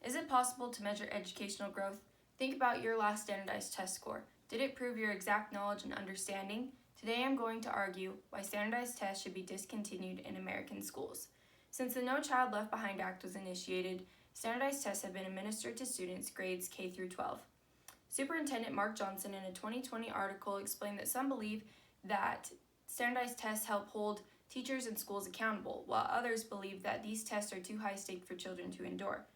Is it possible to measure educational growth? Think about your last standardized test score. Did it prove your exact knowledge and understanding? Today I'm going to argue why standardized tests should be discontinued in American schools. Since the No Child Left Behind Act was initiated, standardized tests have been administered to students grades K through 12. Superintendent Mark Johnson, in a 2020 article, explained that some believe that standardized tests help hold teachers and schools accountable, while others believe that these tests are too high stake for children to endure.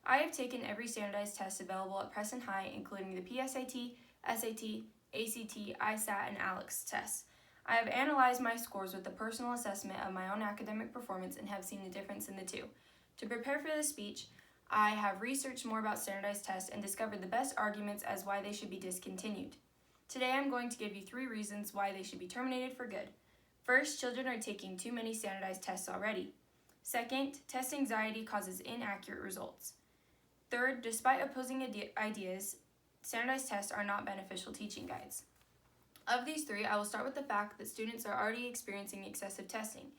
I have taken every standardized test available at Preston High, including the PSAT, SAT, ACT, ISAT, and ALEX tests. I have analyzed my scores with a personal assessment of my own academic performance and have seen the difference in the two. To prepare for this speech, I have researched more about standardized tests and discovered the best arguments as why they should be discontinued. Today I'm going to give you 3 reasons why they should be terminated for good. First, children are taking too many standardized tests already. Second, test anxiety causes inaccurate results. Third, despite opposing ideas, standardized tests are not beneficial teaching guides. Of these 3, I will start with the fact that students are already experiencing excessive testing.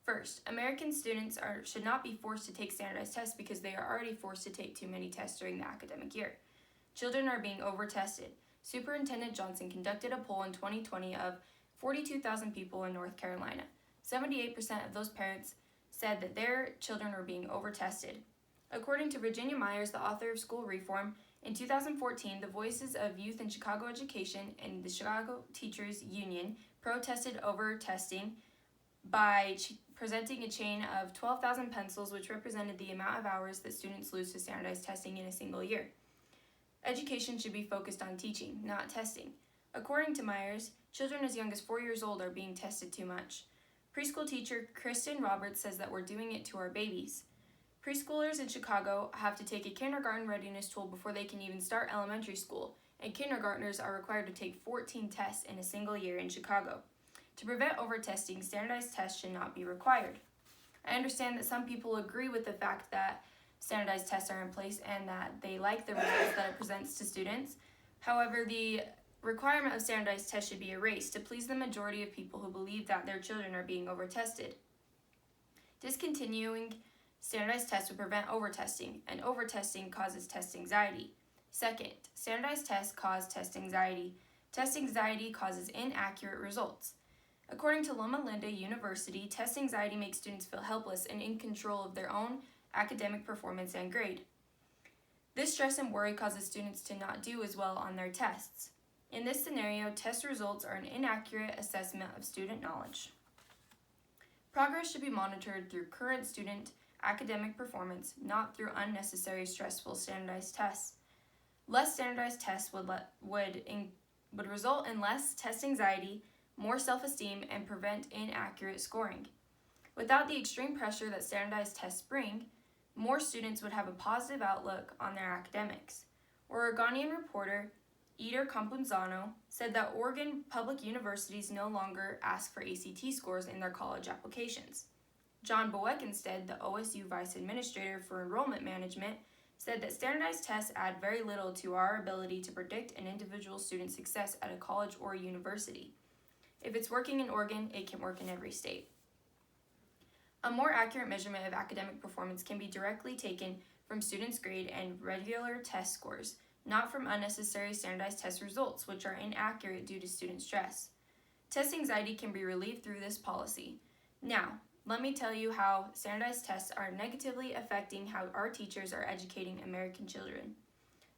First, American students should not be forced to take standardized tests because they are already forced to take too many tests during the academic year. Children are being over-tested. Superintendent Johnson conducted a poll in 2020 of 42,000 people in North Carolina. 78% of those parents said that their children were being over-tested. According to Virginia Myers, the author of School Reform, in 2014, the Voices of Youth in Chicago Education and the Chicago Teachers Union protested over testing by presenting a chain of 12,000 pencils, which represented the amount of hours that students lose to standardized testing in a single year. Education should be focused on teaching, not testing. According to Myers, children as young as 4 years old are being tested too much. Preschool teacher Kristen Roberts says that we're doing it to our babies. Preschoolers in Chicago have to take a kindergarten readiness tool before they can even start elementary school, and kindergartners are required to take 14 tests in a single year in Chicago. To prevent over-testing, standardized tests should not be required. I understand that some people agree with the fact that standardized tests are in place and that they like the results that it presents to students. However, the requirement of standardized tests should be erased to please the majority of people who believe that their children are being over-tested. Discontinuing standardized tests would prevent over-testing, and over-testing causes test anxiety. Second, standardized tests cause test anxiety. Test anxiety causes inaccurate results. According to Loma Linda University, test anxiety makes students feel helpless and in control of their own academic performance and grade. This stress and worry causes students to not do as well on their tests. In this scenario, test results are an inaccurate assessment of student knowledge. Progress should be monitored through current student academic performance, not through unnecessary stressful standardized tests. Less standardized tests would result in less test anxiety, more self-esteem, and prevent inaccurate scoring. Without the extreme pressure that standardized tests bring, more students would have a positive outlook on their academics. Oregonian reporter Eder Compunzano said that Oregon public universities no longer ask for ACT scores in their college applications. John Boekenstead, the OSU Vice Administrator for Enrollment Management, said that standardized tests add very little to our ability to predict an individual student's success at a college or university. If it's working in Oregon, it can work in every state. A more accurate measurement of academic performance can be directly taken from students' grade and regular test scores, not from unnecessary standardized test results, which are inaccurate due to student stress. Test anxiety can be relieved through this policy. Now, let me tell you how standardized tests are negatively affecting how our teachers are educating American children.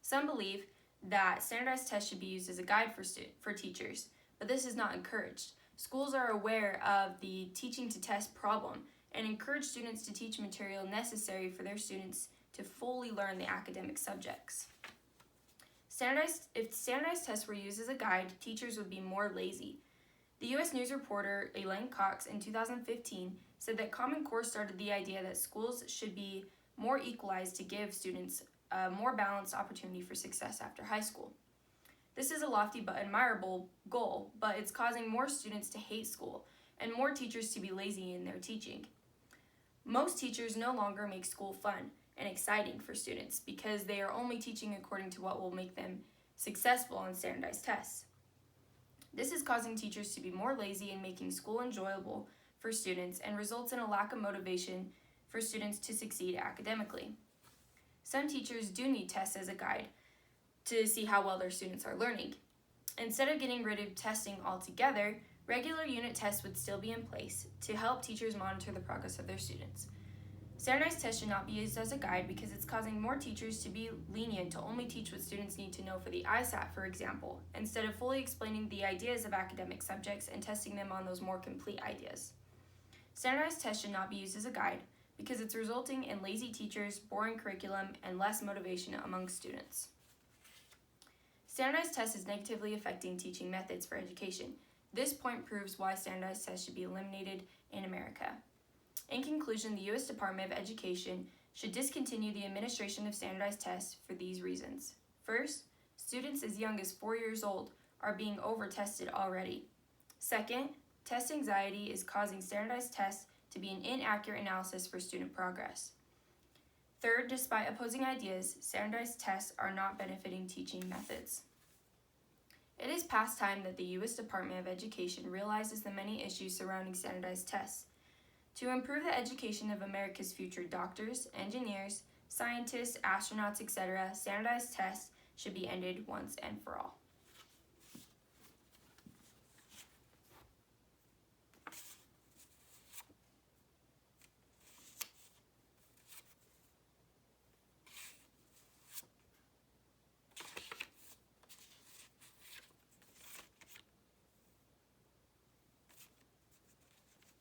Some believe that standardized tests should be used as a guide for teachers, but this is not encouraged. Schools are aware of the teaching to test problem and encourage students to teach material necessary for their students to fully learn the academic subjects. If standardized tests were used as a guide, teachers would be more lazy. The U.S. News reporter Elaine Cox in 2015 said that Common Core started the idea that schools should be more equalized to give students a more balanced opportunity for success after high school. This is a lofty but admirable goal, but it's causing more students to hate school and more teachers to be lazy in their teaching. Most teachers no longer make school fun and exciting for students because they are only teaching according to what will make them successful on standardized tests. This is causing teachers to be more lazy in making school enjoyable for students and results in a lack of motivation for students to succeed academically. Some teachers do need tests as a guide to see how well their students are learning. Instead of getting rid of testing altogether, regular unit tests would still be in place to help teachers monitor the progress of their students. Standardized tests should not be used as a guide because it's causing more teachers to be lenient to only teach what students need to know for the ISAT, for example, instead of fully explaining the ideas of academic subjects and testing them on those more complete ideas. Standardized tests should not be used as a guide because it's resulting in lazy teachers, boring curriculum, and less motivation among students. Standardized tests is negatively affecting teaching methods for education. This point proves why standardized tests should be eliminated in America. In conclusion, the U.S. Department of Education should discontinue the administration of standardized tests for these reasons. First, students as young as 4 years old are being over-tested already. Second, test anxiety is causing standardized tests to be an inaccurate analysis for student progress. Third, despite opposing ideas, standardized tests are not benefiting teaching methods. It is past time that the U.S. Department of Education realizes the many issues surrounding standardized tests. To improve the education of America's future doctors, engineers, scientists, astronauts, etc., standardized tests should be ended once and for all.